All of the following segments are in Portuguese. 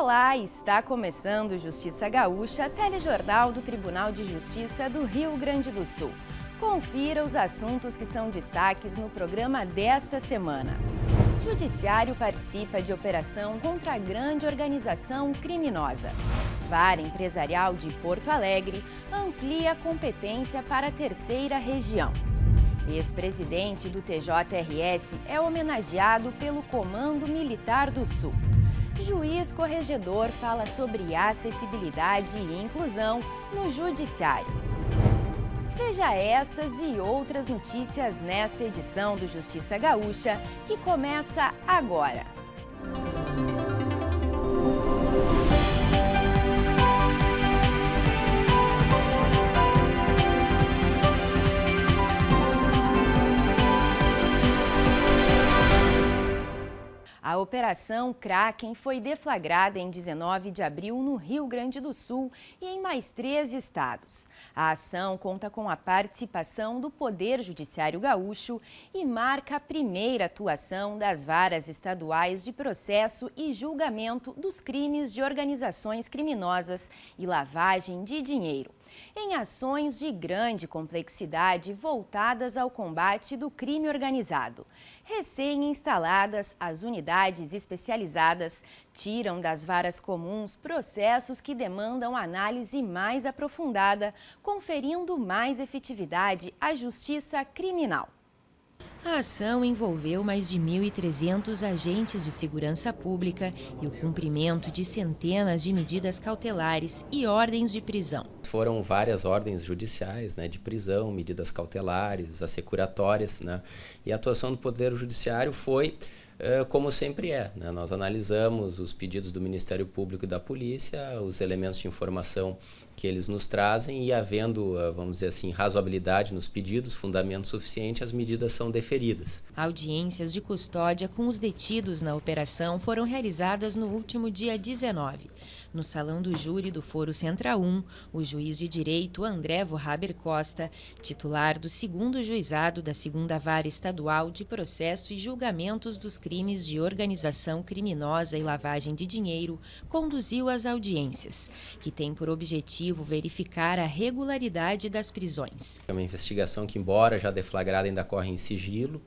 Olá, está começando Justiça Gaúcha, telejornal do Tribunal de Justiça do Rio Grande do Sul. Confira os assuntos que são destaques no programa desta semana. Judiciário participa de operação contra a grande organização criminosa. Vara Empresarial de Porto Alegre amplia a competência para a terceira região. Ex-presidente do TJRS é homenageado pelo Comando Militar do Sul. Juiz corregedor fala sobre acessibilidade e inclusão no Judiciário. Veja estas e outras notícias nesta edição do Justiça Gaúcha, que começa agora. A Operação Kraken foi deflagrada em 19 de abril no Rio Grande do Sul e em mais 3 estados. A ação conta com a participação do Poder Judiciário Gaúcho e marca a primeira atuação das varas estaduais de processo e julgamento dos crimes de organizações criminosas e lavagem de dinheiro, em ações de grande complexidade voltadas ao combate do crime organizado. Recém-instaladas, as unidades especializadas tiram das varas comuns processos que demandam análise mais aprofundada, conferindo mais efetividade à justiça criminal. A ação envolveu mais de 1.300 agentes de segurança pública e o cumprimento de centenas de medidas cautelares e ordens de prisão. Foram várias ordens judiciais, de prisão, medidas cautelares, assecuratórias, e a atuação do Poder Judiciário foi como sempre é. Nós analisamos os pedidos do Ministério Público e da Polícia, os elementos de informação que eles nos trazem e, havendo, vamos dizer assim, razoabilidade nos pedidos, fundamento suficiente, as medidas são deferidas. Audiências de custódia com os detidos na operação foram realizadas no último dia 19. No Salão do Júri do Foro Central 1, o juiz de direito André Vorhaber Costa, titular do 2º Juizado da 2ª Vara Estadual de Processo e Julgamentos dos Crimes de Organização Criminosa e Lavagem de Dinheiro, conduziu as audiências, que tem por objetivo verificar a regularidade das prisões. É uma investigação que, embora já deflagrada, ainda corre em sigilo,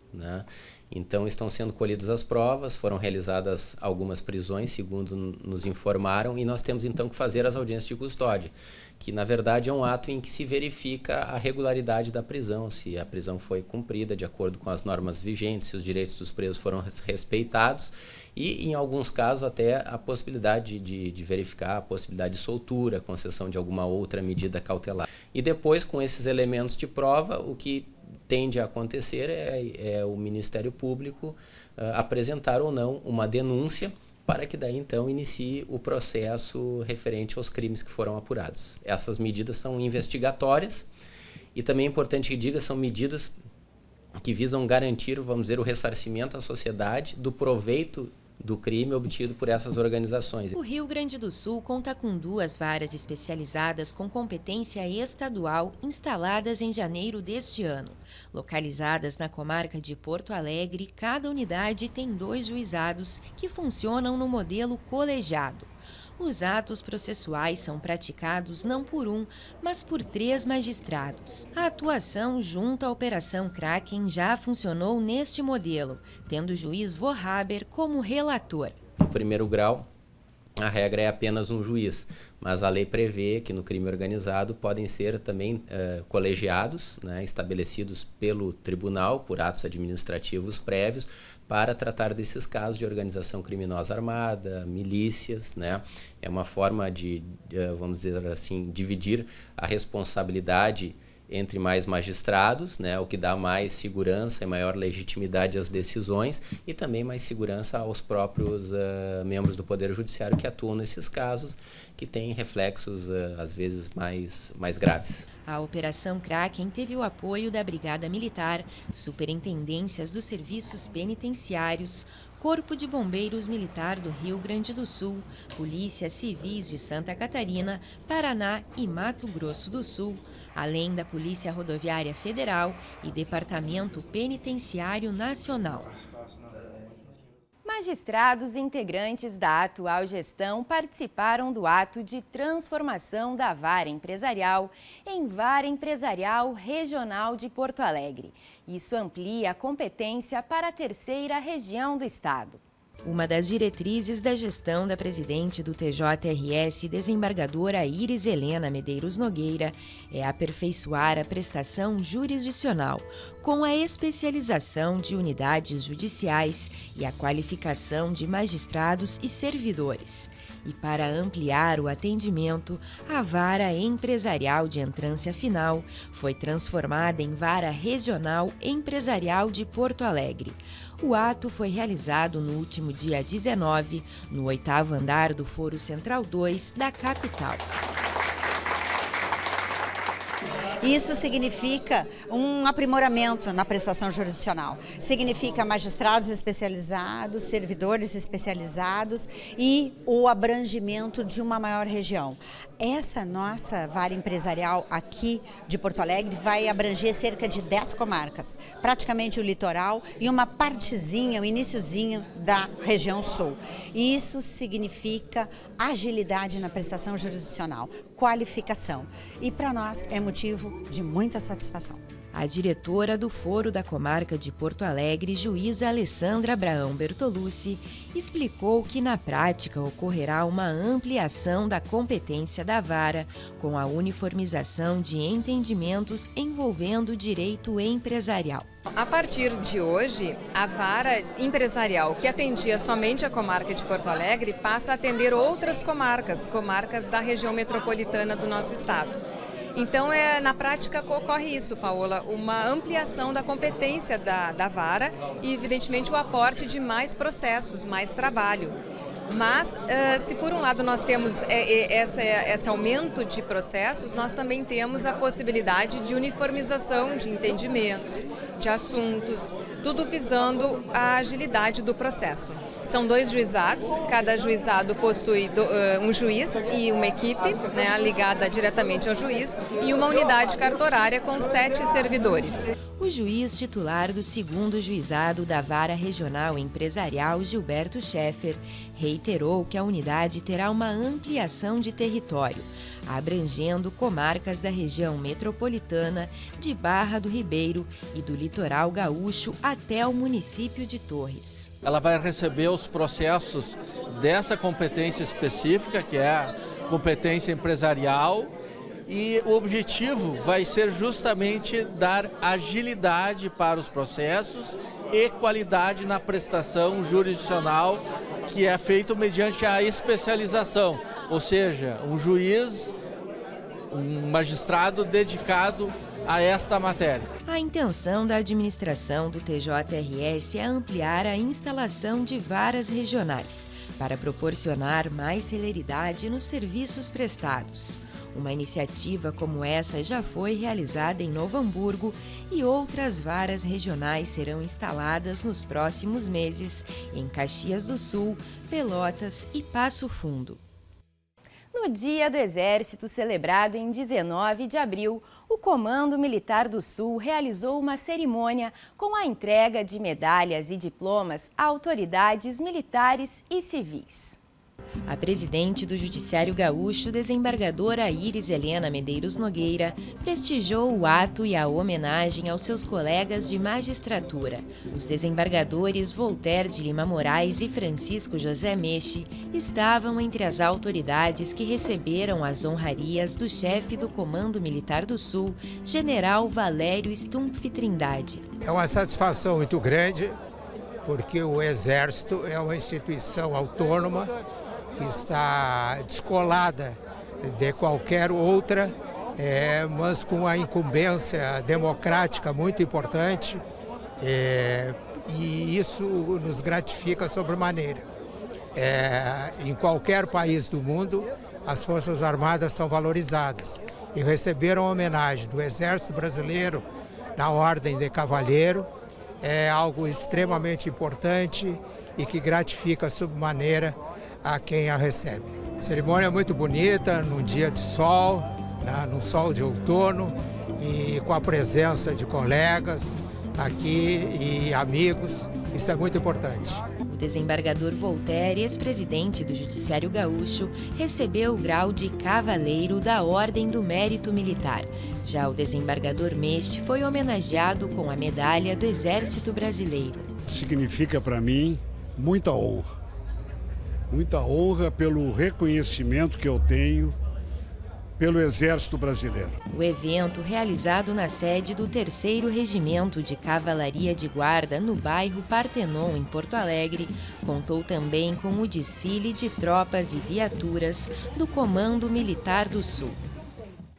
Então, estão sendo colhidas as provas, foram realizadas algumas prisões, segundo nos informaram, e nós temos então que fazer as audiências de custódia, que na verdade é um ato em que se verifica a regularidade da prisão, se a prisão foi cumprida de acordo com as normas vigentes, se os direitos dos presos foram respeitados e, em alguns casos, até a possibilidade de verificar a possibilidade de soltura, concessão de alguma outra medida cautelar. E depois, com esses elementos de prova, o que tende a acontecer é o Ministério Público apresentar ou não uma denúncia para que daí então inicie o processo referente aos crimes que foram apurados. Essas medidas são investigatórias e também é importante que diga, são medidas que visam garantir, vamos dizer, o ressarcimento à sociedade do proveito do crime obtido por essas organizações. O Rio Grande do Sul conta com 2 varas especializadas com competência estadual instaladas em janeiro deste ano. Localizadas na comarca de Porto Alegre, cada unidade tem 2 juizados que funcionam no modelo colegiado. Os atos processuais são praticados não por 1, mas por 3 magistrados. A atuação junto à Operação Kraken já funcionou neste modelo, tendo o juiz Vorhaber como relator. No primeiro grau, a regra é apenas um juiz, mas a lei prevê que no crime organizado podem ser também colegiados, estabelecidos pelo tribunal por atos administrativos prévios, para tratar desses casos de organização criminosa armada, milícias, É uma forma de, vamos dizer assim, dividir a responsabilidade entre mais magistrados, o que dá mais segurança e maior legitimidade às decisões e também mais segurança aos próprios membros do Poder Judiciário que atuam nesses casos, que têm reflexos, às vezes, mais graves. A Operação Kraken teve o apoio da Brigada Militar, Superintendências dos Serviços Penitenciários, Corpo de Bombeiros Militar do Rio Grande do Sul, Polícias Civis de Santa Catarina, Paraná e Mato Grosso do Sul, além da Polícia Rodoviária Federal e Departamento Penitenciário Nacional. Magistrados integrantes da atual gestão participaram do ato de transformação da Vara Empresarial em Vara Empresarial Regional de Porto Alegre. Isso amplia a competência para a terceira região do estado. Uma das diretrizes da gestão da presidente do TJRS, desembargadora Iris Helena Medeiros Nogueira, é aperfeiçoar a prestação jurisdicional, com a especialização de unidades judiciais e a qualificação de magistrados e servidores. E para ampliar o atendimento, a Vara Empresarial de Entrância Final foi transformada em Vara Regional Empresarial de Porto Alegre. O ato foi realizado no último dia 19, no 8º andar do Foro Central 2 da capital. Isso significa um aprimoramento na prestação jurisdicional. Significa magistrados especializados, servidores especializados e o abrangimento de uma maior região. Essa nossa vara empresarial aqui de Porto Alegre vai abranger cerca de 10 comarcas, praticamente o litoral e uma partezinha, o iniciozinho da região sul. Isso significa agilidade na prestação jurisdicional, qualificação. E para nós é motivo de muita satisfação. A diretora do Foro da Comarca de Porto Alegre, juíza Alessandra Abraão Bertolucci, explicou que na prática ocorrerá uma ampliação da competência da vara com a uniformização de entendimentos envolvendo direito empresarial. A partir de hoje, a vara empresarial que atendia somente a comarca de Porto Alegre passa a atender outras comarcas da região metropolitana do nosso estado. Então, na prática, ocorre isso, Paola, uma ampliação da competência da vara e, evidentemente, o aporte de mais processos, mais trabalho. Mas, se por um lado nós temos esse aumento de processos, nós também temos a possibilidade de uniformização de entendimentos, de assuntos, tudo visando a agilidade do processo. São 2 juizados, cada juizado possui um juiz e uma equipe, né, ligada diretamente ao juiz, e uma unidade cartorária com 7 servidores. O juiz titular do 2º juizado da Vara Regional Empresarial, Gilberto Scheffer, reiterou que a unidade terá uma ampliação de território, abrangendo comarcas da região metropolitana, de Barra do Ribeiro e do litoral gaúcho até o município de Torres. Ela vai receber os processos dessa competência específica, que é a competência empresarial, e o objetivo vai ser justamente dar agilidade para os processos e qualidade na prestação jurisdicional, que é feito mediante a especialização, ou seja, um juiz, um magistrado dedicado a esta matéria. A intenção da administração do TJRS é ampliar a instalação de varas regionais para proporcionar mais celeridade nos serviços prestados. Uma iniciativa como essa já foi realizada em Novo Hamburgo e outras varas regionais serão instaladas nos próximos meses em Caxias do Sul, Pelotas e Passo Fundo. No Dia do Exército, celebrado em 19 de abril, o Comando Militar do Sul realizou uma cerimônia com a entrega de medalhas e diplomas a autoridades militares e civis. A presidente do Judiciário Gaúcho, desembargadora Iris Helena Medeiros Nogueira, prestigiou o ato e a homenagem aos seus colegas de magistratura. Os desembargadores Voltaire de Lima Moraes e Francisco José Meche estavam entre as autoridades que receberam as honrarias do chefe do Comando Militar do Sul, General Valério Stumpf Trindade. É uma satisfação muito grande, porque o Exército é uma instituição autônoma que está descolada de qualquer outra, mas com a incumbência democrática muito importante, e isso nos gratifica sobremaneira. Em qualquer país do mundo, as Forças Armadas são valorizadas e receberam a homenagem do Exército Brasileiro na Ordem de Cavalheiro. É algo extremamente importante e que gratifica sobremaneira a quem a recebe. Cerimônia muito bonita, num dia de sol, no sol de outono, e com a presença de colegas aqui e amigos, isso é muito importante. O desembargador Voltaire, ex-presidente do Judiciário Gaúcho, recebeu o grau de Cavaleiro da Ordem do Mérito Militar. Já o desembargador Meche foi homenageado com a Medalha do Exército Brasileiro. Significa para mim muita honra pelo reconhecimento que eu tenho pelo Exército Brasileiro. O evento, realizado na sede do 3º Regimento de Cavalaria de Guarda, no bairro Partenon, em Porto Alegre, contou também com o desfile de tropas e viaturas do Comando Militar do Sul.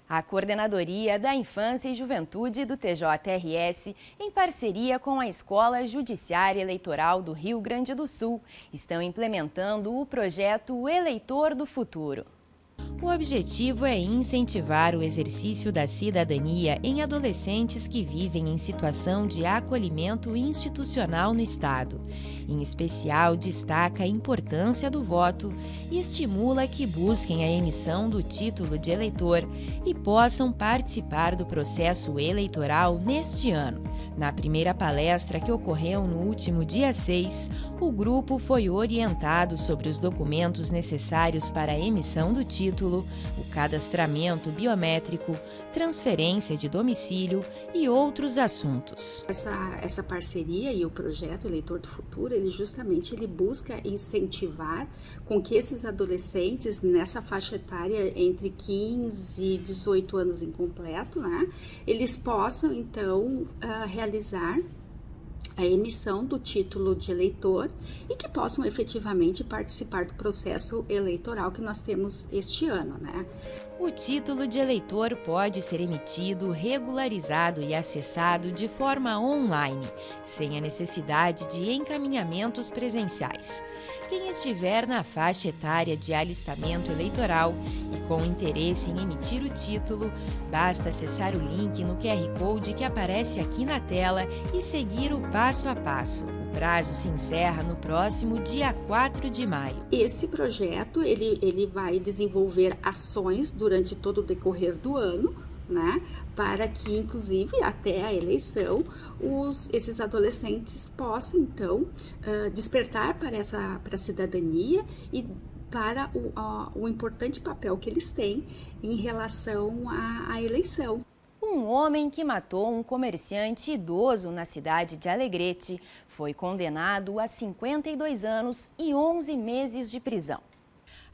A Coordenadoria da Infância e Juventude do TJRS, em parceria com a Escola Judiciária Eleitoral do Rio Grande do Sul, estão implementando o projeto Eleitor do Futuro. O objetivo é incentivar o exercício da cidadania em adolescentes que vivem em situação de acolhimento institucional no Estado. Em especial, destaca a importância do voto e estimula que busquem a emissão do título de eleitor e possam participar do processo eleitoral neste ano. Na primeira palestra, que ocorreu no último dia 6, o grupo foi orientado sobre os documentos necessários para a emissão do título, o cadastramento biométrico, transferência de domicílio e outros assuntos. Essa parceria e o projeto Eleitor do Futuro, ele busca incentivar com que esses adolescentes nessa faixa etária entre 15 e 18 anos incompleto, né, eles possam então realizar a emissão do título de eleitor e que possam efetivamente participar do processo eleitoral que nós temos este ano, né? O título de eleitor pode ser emitido, regularizado e acessado de forma online, sem a necessidade de encaminhamentos presenciais. Quem estiver na faixa etária de alistamento eleitoral e com interesse em emitir o título, basta acessar o link no QR Code que aparece aqui na tela e seguir o passo a passo. O prazo se encerra no próximo dia 4 de maio. Esse projeto ele vai desenvolver ações durante todo o decorrer do ano, né, para que, inclusive, até a eleição, esses adolescentes possam, então, despertar para a cidadania e para o importante papel que eles têm em relação à eleição. Um homem que matou um comerciante idoso na cidade de Alegrete foi condenado a 52 anos e 11 meses de prisão.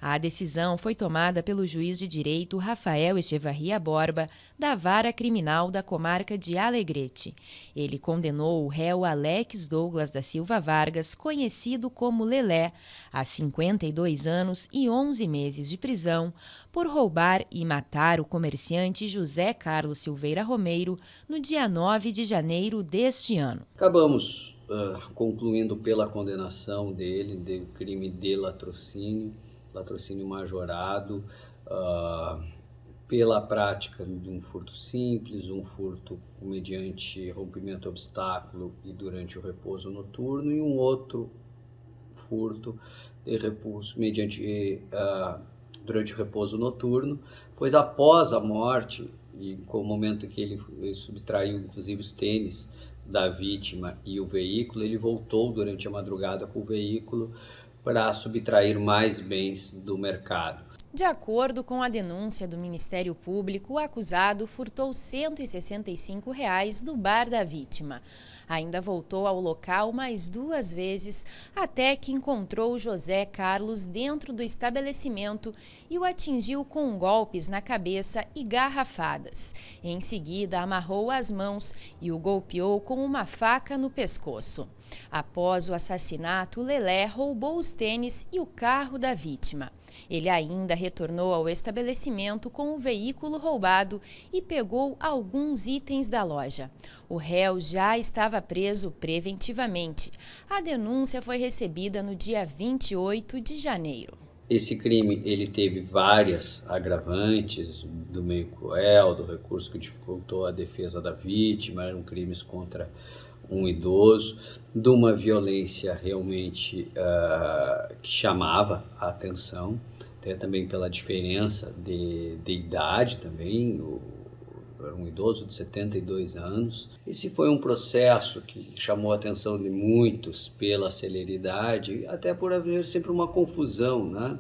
A decisão foi tomada pelo juiz de direito Rafael Echevarria Borba, da Vara Criminal da Comarca de Alegrete. Ele condenou o réu Alex Douglas da Silva Vargas, conhecido como Lelé, a 52 anos e 11 meses de prisão, por roubar e matar o comerciante José Carlos Silveira Romeiro no dia 9 de janeiro deste ano. Acabamos concluindo pela condenação dele do crime de latrocínio majorado, pela prática de um furto simples, um furto mediante rompimento de obstáculo e durante o repouso noturno, e um outro furto de repouso durante o repouso noturno, pois após a morte, e com o momento que ele subtraiu inclusive os tênis da vítima e o veículo, ele voltou durante a madrugada com o veículo para subtrair mais bens do mercado. De acordo com a denúncia do Ministério Público, o acusado furtou R$ 165 do bar da vítima. Ainda voltou ao local mais 2 vezes, até que encontrou José Carlos dentro do estabelecimento e o atingiu com golpes na cabeça e garrafadas. Em seguida, amarrou as mãos e o golpeou com uma faca no pescoço. Após o assassinato, Lelé roubou os tênis e o carro da vítima. Ele ainda retornou ao estabelecimento com o veículo roubado e pegou alguns itens da loja. O réu já estava preso preventivamente. A denúncia foi recebida no dia 28 de janeiro. Esse crime ele teve várias agravantes, do meio cruel, do recurso que dificultou a defesa da vítima, eram crimes contra um idoso, de uma violência realmente que chamava a atenção, até também pela diferença de idade também. era um idoso de 72 anos. Esse foi um processo que chamou a atenção de muitos pela celeridade, até por haver sempre uma confusão, né?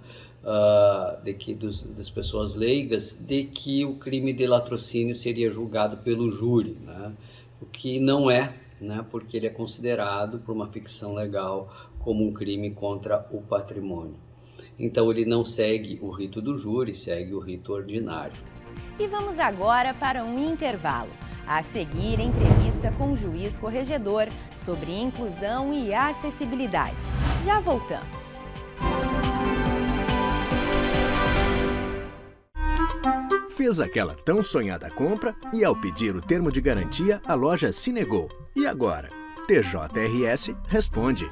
Das pessoas leigas, de que o crime de latrocínio seria julgado pelo júri, né? O que não é, né? Porque ele é considerado, por uma ficção legal, como um crime contra o patrimônio. Então ele não segue o rito do júri, segue o rito ordinário. E vamos agora para um intervalo. A seguir, entrevista com o juiz corregedor sobre inclusão e acessibilidade. Já voltamos. Fez aquela tão sonhada compra e, ao pedir o termo de garantia, a loja se negou. E agora? TJRS responde.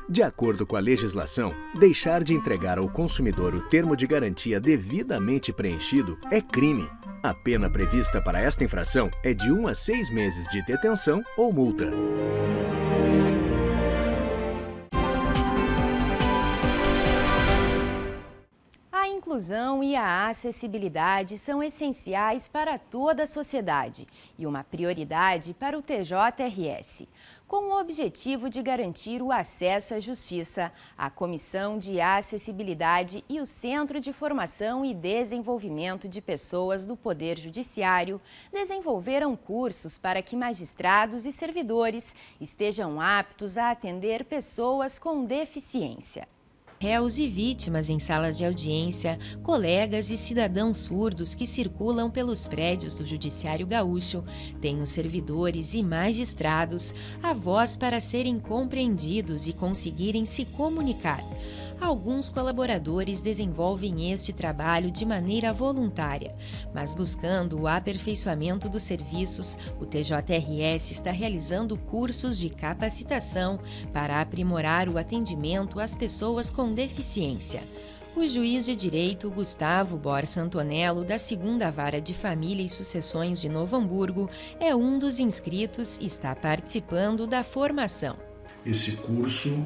De acordo com a legislação, deixar de entregar ao consumidor o termo de garantia devidamente preenchido é crime. A pena prevista para esta infração é de 1 a 6 meses de detenção ou multa. A inclusão e a acessibilidade são essenciais para toda a sociedade e uma prioridade para o TJRS. Com o objetivo de garantir o acesso à justiça, a Comissão de Acessibilidade e o Centro de Formação e Desenvolvimento de Pessoas do Poder Judiciário desenvolveram cursos para que magistrados e servidores estejam aptos a atender pessoas com deficiência. Réus e vítimas em salas de audiência, colegas e cidadãos surdos que circulam pelos prédios do Judiciário Gaúcho têm nos servidores e magistrados a voz para serem compreendidos e conseguirem se comunicar. Alguns colaboradores desenvolvem este trabalho de maneira voluntária, mas buscando o aperfeiçoamento dos serviços, o TJRS está realizando cursos de capacitação para aprimorar o atendimento às pessoas com deficiência. O juiz de direito Gustavo Borsa Antonello, da 2ª Vara de Família e Sucessões de Novo Hamburgo, é um dos inscritos e está participando da formação. Esse curso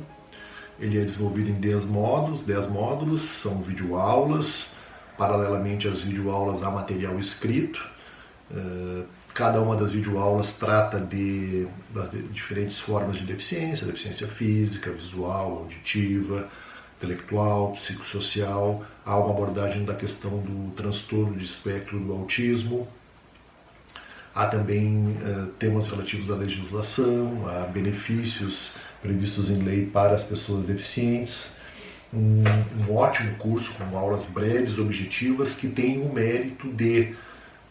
ele é desenvolvido em 10 módulos, são videoaulas. Paralelamente às videoaulas há material escrito. Cada uma das videoaulas trata das diferentes formas de deficiência, deficiência física, visual, auditiva, intelectual, psicossocial. Há uma abordagem da questão do transtorno de espectro do autismo. Há também temas relativos à legislação, a benefícios previstos em lei para as pessoas deficientes. Um ótimo curso com aulas breves, objetivas, que tem o mérito de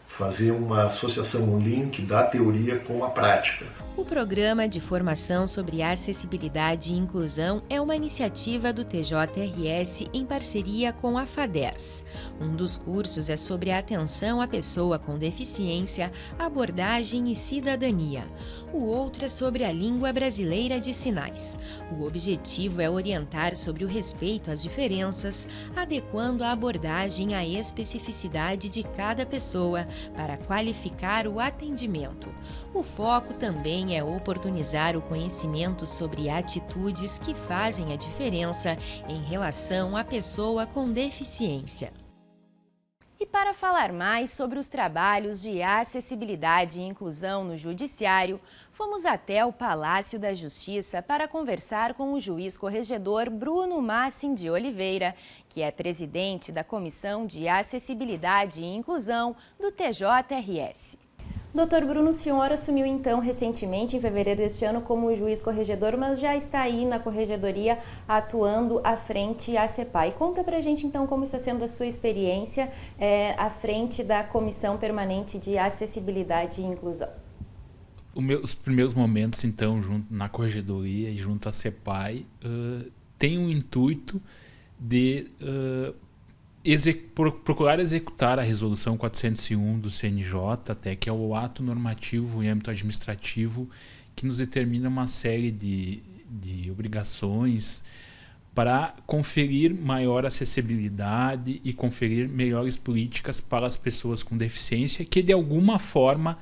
fazer uma associação, um link da teoria com a prática. O Programa de Formação sobre Acessibilidade e Inclusão é uma iniciativa do TJRS em parceria com a FADERS. Um dos cursos é sobre a atenção à pessoa com deficiência, abordagem e cidadania. O outro é sobre a língua brasileira de sinais. O objetivo é orientar sobre o respeito às diferenças, adequando a abordagem à especificidade de cada pessoa para qualificar o atendimento. O foco também é oportunizar o conhecimento sobre atitudes que fazem a diferença em relação à pessoa com deficiência. E para falar mais sobre os trabalhos de acessibilidade e inclusão no Judiciário, fomos até o Palácio da Justiça para conversar com o juiz corregedor Bruno Massin de Oliveira, que é presidente da Comissão de Acessibilidade e Inclusão do TJRS. Doutor Bruno, o senhor assumiu então recentemente, em fevereiro deste ano, como juiz corregedor, mas já está aí na corregedoria atuando à frente à CEPAI. Conta pra gente então como está sendo a sua experiência à frente da Comissão Permanente de Acessibilidade e Inclusão. Os primeiros momentos então junto na corregedoria e junto à CEPAI tem o intuito de procurar executar a resolução 401 do CNJ, até que é o ato normativo em âmbito administrativo que nos determina uma série de obrigações para conferir maior acessibilidade e conferir melhores políticas para as pessoas com deficiência que de alguma forma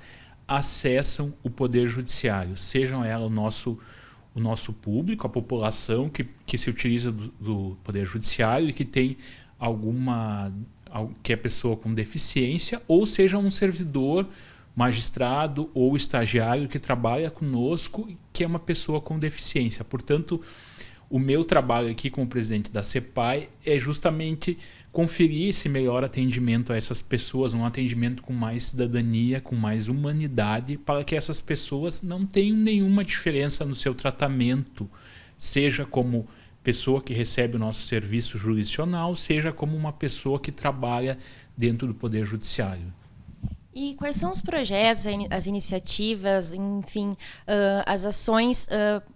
acessam o Poder Judiciário, sejam elas o nosso público, a população que se utiliza do Poder Judiciário e que tem que é pessoa com deficiência, ou seja um servidor magistrado ou estagiário que trabalha conosco, que é uma pessoa com deficiência. Portanto, o meu trabalho aqui como presidente da CEPAI é justamente conferir esse melhor atendimento a essas pessoas, um atendimento com mais cidadania, com mais humanidade, para que essas pessoas não tenham nenhuma diferença no seu tratamento, seja como pessoa que recebe o nosso serviço jurisdicional, seja como uma pessoa que trabalha dentro do Poder Judiciário. E quais são os projetos, as iniciativas, enfim, as ações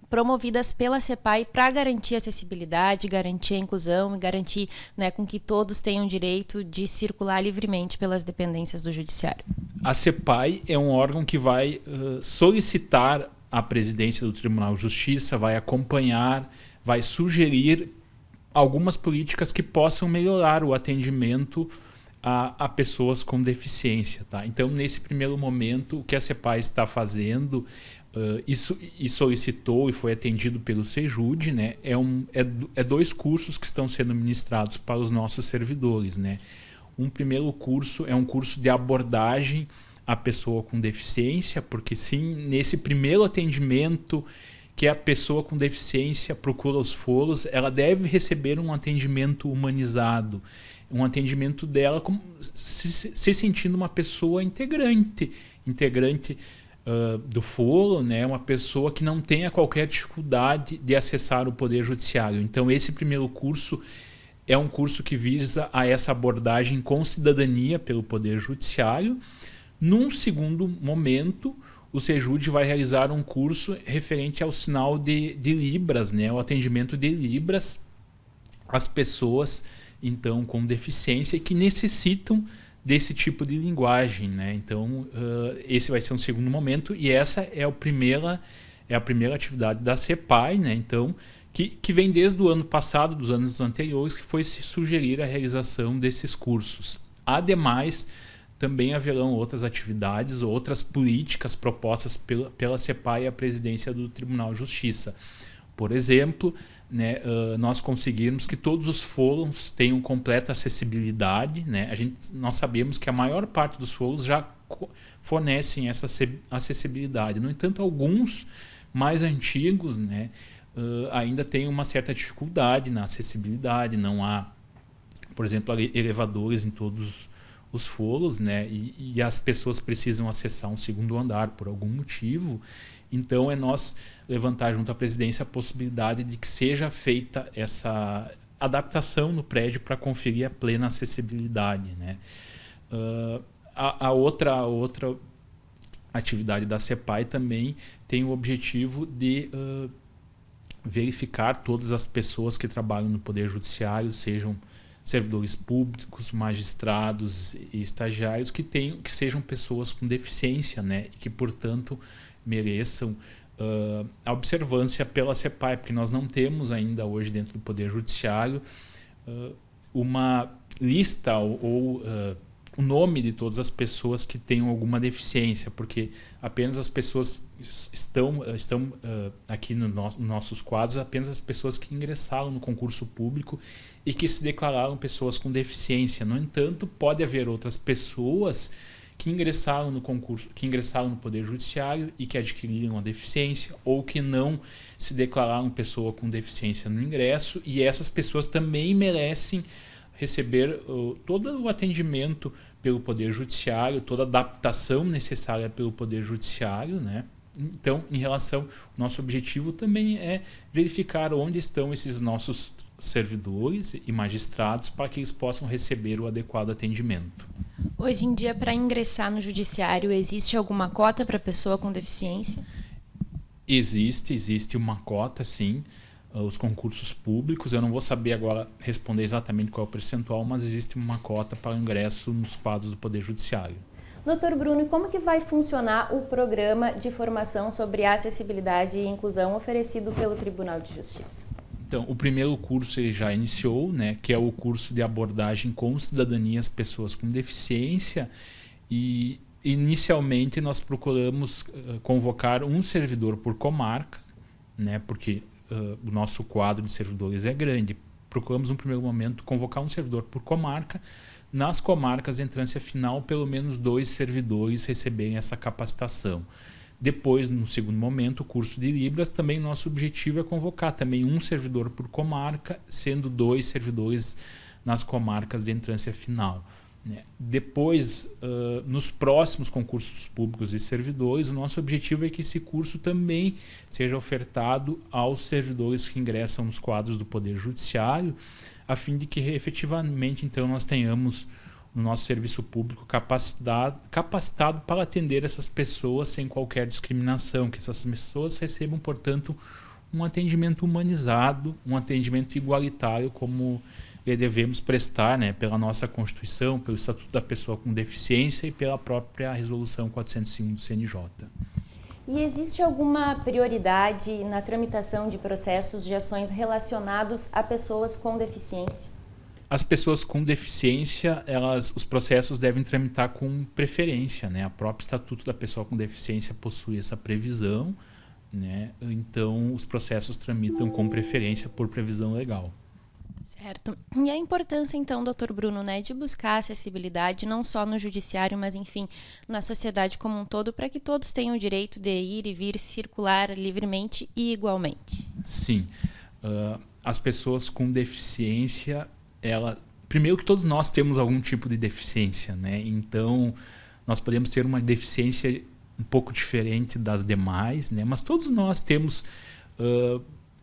promovidas pela CEPAI para garantir a acessibilidade, garantir a inclusão e garantir, né, com que todos tenham direito de circular livremente pelas dependências do Judiciário? A CEPAI é um órgão que vai solicitar à presidência do Tribunal de Justiça, vai acompanhar, vai sugerir algumas políticas que possam melhorar o atendimento a pessoas com deficiência. Tá? Então, nesse primeiro momento, o que a CEPAI está fazendo, e solicitou e foi atendido pelo Sejude, né, é 2 cursos que estão sendo ministrados para os nossos servidores. Né? Um primeiro curso é um curso de abordagem à pessoa com deficiência, porque sim, nesse primeiro atendimento que a pessoa com deficiência procura os foros, ela deve receber um atendimento humanizado, um atendimento dela como se sentindo uma pessoa integrante do foro, né? Uma pessoa que não tenha qualquer dificuldade de acessar o Poder Judiciário. Então, esse primeiro curso é um curso que visa a essa abordagem com cidadania pelo Poder Judiciário. Num segundo momento, o Sejude vai realizar um curso referente ao sinal de Libras, né? O atendimento de Libras às pessoas então com deficiência e que necessitam desse tipo de linguagem, né? Então, esse vai ser um segundo momento e essa é a primeira atividade da CEPAI, né? Então, que vem desde o ano passado, dos anos anteriores, que foi se sugerir a realização desses cursos. Ademais, também haverão outras atividades, outras políticas propostas pela CEPAI e a presidência do Tribunal de Justiça. Por exemplo, né, nós conseguirmos que todos os fóruns tenham completa acessibilidade. Né? Nós sabemos que a maior parte dos fóruns já fornecem essa acessibilidade. No entanto, alguns mais antigos, né, ainda têm uma certa dificuldade na acessibilidade. Não há, por exemplo, elevadores em todos os fóruns, né, e as pessoas precisam acessar um segundo andar por algum motivo. Então, é nós levantar junto à presidência a possibilidade de que seja feita essa adaptação no prédio para conferir a plena acessibilidade. Né? A outra atividade da CEPAI também tem o objetivo de verificar todas as pessoas que trabalham no Poder Judiciário, sejam servidores públicos, magistrados e estagiários, que sejam pessoas com deficiência, né? E que, portanto, mereçam a observância pela CEPAI, porque nós não temos ainda hoje dentro do Poder Judiciário uma lista ou o nome de todas as pessoas que tenham alguma deficiência, porque apenas as pessoas estão aqui nos nossos quadros, apenas as pessoas que ingressaram no concurso público e que se declararam pessoas com deficiência. No entanto, pode haver outras pessoas que ingressaram no concurso, que ingressaram no Poder Judiciário e que adquiriram a deficiência, ou que não se declararam pessoa com deficiência no ingresso, e essas pessoas também merecem receber todo o atendimento pelo Poder Judiciário, toda a adaptação necessária pelo Poder Judiciário, né? Então, em relação, nosso objetivo também é verificar onde estão esses nossos servidores e magistrados para que eles possam receber o adequado atendimento. Hoje em dia, para ingressar no Judiciário, existe alguma cota para pessoa com deficiência? Existe uma cota, sim. Os concursos públicos, eu não vou saber agora responder exatamente qual é o percentual, mas existe uma cota para o ingresso nos quadros do Poder Judiciário. Doutor Bruno, como que vai funcionar o programa de formação sobre acessibilidade e inclusão oferecido pelo Tribunal de Justiça? Então, o primeiro curso ele já iniciou, né, que é o curso de abordagem com cidadania às pessoas com deficiência, e inicialmente nós procuramos convocar um servidor por comarca, né, porque o nosso quadro de servidores é grande. procuramos, no primeiro momento, convocar um servidor por comarca. Nas comarcas de entrância final, pelo menos 2 servidores receberem essa capacitação. Depois, no segundo momento, o curso de Libras, também nosso objetivo é convocar também um servidor por comarca, sendo 2 servidores nas comarcas de entrância final. Depois, nos próximos concursos públicos de servidores, o nosso objetivo é que esse curso também seja ofertado aos servidores que ingressam nos quadros do Poder Judiciário, a fim de que efetivamente então nós tenhamos o nosso serviço público capacitado para atender essas pessoas sem qualquer discriminação, que essas pessoas recebam, portanto, um atendimento humanizado, um atendimento igualitário como devemos prestar, né, pela nossa Constituição, pelo Estatuto da Pessoa com Deficiência e pela própria Resolução 405 do CNJ. E existe alguma prioridade na tramitação de processos de ações relacionados a pessoas com deficiência? As pessoas com deficiência, os processos devem tramitar com preferência, né? O próprio Estatuto da Pessoa com Deficiência possui essa previsão, né? Então, os processos tramitam com preferência por previsão legal. Certo. E a importância, então, Dr. Bruno, né, de buscar acessibilidade não só no judiciário, mas, enfim, na sociedade como um todo, para que todos tenham o direito de ir e vir, circular livremente e igualmente. Sim. As pessoas com deficiência, primeiro que todos nós temos algum tipo de deficiência, né? Então, nós podemos ter uma deficiência um pouco diferente das demais, né? Mas todos nós temos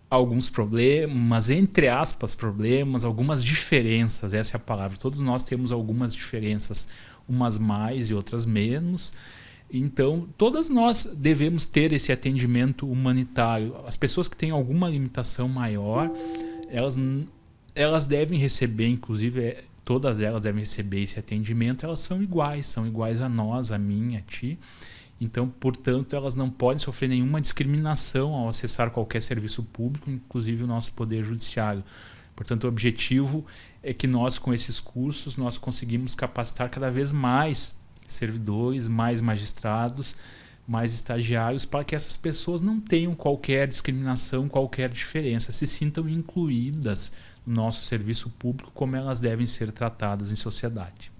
alguns problemas, entre aspas, problemas, algumas diferenças, essa é a palavra. Todos nós temos algumas diferenças, umas mais e outras menos. Então, todas nós devemos ter esse atendimento humanitário. As pessoas que têm alguma limitação maior, elas devem receber, inclusive, todas elas devem receber esse atendimento, elas são iguais a nós, a mim, a ti. Então, portanto, elas não podem sofrer nenhuma discriminação ao acessar qualquer serviço público, inclusive o nosso Poder Judiciário. Portanto, o objetivo é que nós, com esses cursos, nós conseguimos capacitar cada vez mais servidores, mais magistrados, mais estagiários, para que essas pessoas não tenham qualquer discriminação, qualquer diferença, se sintam incluídas no nosso serviço público como elas devem ser tratadas em sociedade.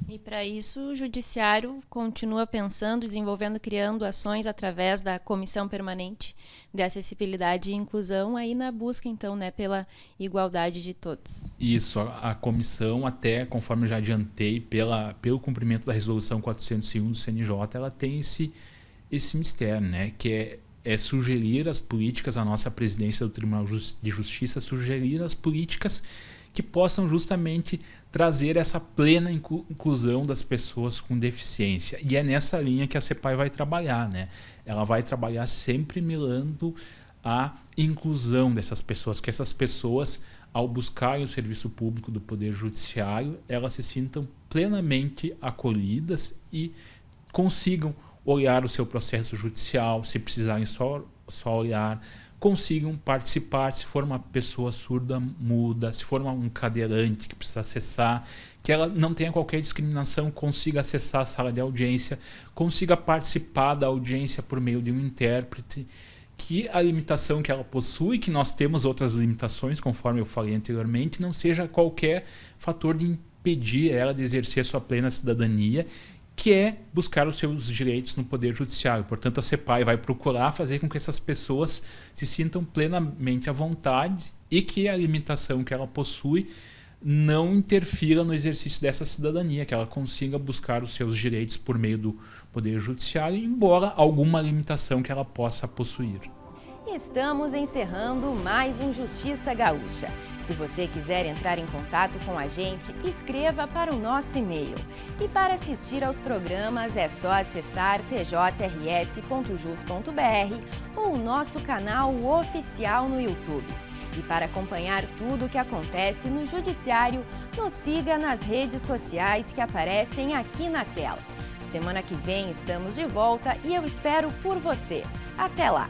E para isso o Judiciário continua pensando, desenvolvendo, criando ações através da Comissão Permanente de Acessibilidade e Inclusão, aí na busca então, né, pela igualdade de todos. Isso, a comissão, até conforme eu já adiantei, pelo cumprimento da Resolução 401 do CNJ, ela tem esse mistério, né, que é sugerir as políticas, a nossa presidência do Tribunal de Justiça, sugerir as políticas que possam justamente trazer essa plena inclusão das pessoas com deficiência. E é nessa linha que a CEPAI vai trabalhar, né? Ela vai trabalhar sempre mirando a inclusão dessas pessoas, que essas pessoas, ao buscarem o serviço público do Poder Judiciário, elas se sintam plenamente acolhidas e consigam olhar o seu processo judicial, se precisarem só olhar, consigam participar, se for uma pessoa surda, muda, se for um cadeirante que precisa acessar, que ela não tenha qualquer discriminação, consiga acessar a sala de audiência, consiga participar da audiência por meio de um intérprete, que a limitação que ela possui, que nós temos outras limitações, conforme eu falei anteriormente, não seja qualquer fator de impedir ela de exercer sua plena cidadania, que é buscar os seus direitos no Poder Judiciário. Portanto, a CEPAI vai procurar fazer com que essas pessoas se sintam plenamente à vontade e que a limitação que ela possui não interfira no exercício dessa cidadania, que ela consiga buscar os seus direitos por meio do Poder Judiciário, embora alguma limitação que ela possa possuir. Estamos encerrando mais um Justiça Gaúcha. Se você quiser entrar em contato com a gente, escreva para o nosso e-mail. E para assistir aos programas é só acessar tjrs.jus.br ou o nosso canal oficial no YouTube. E para acompanhar tudo o que acontece no Judiciário, nos siga nas redes sociais que aparecem aqui na tela. Semana que vem estamos de volta e eu espero por você. Até lá!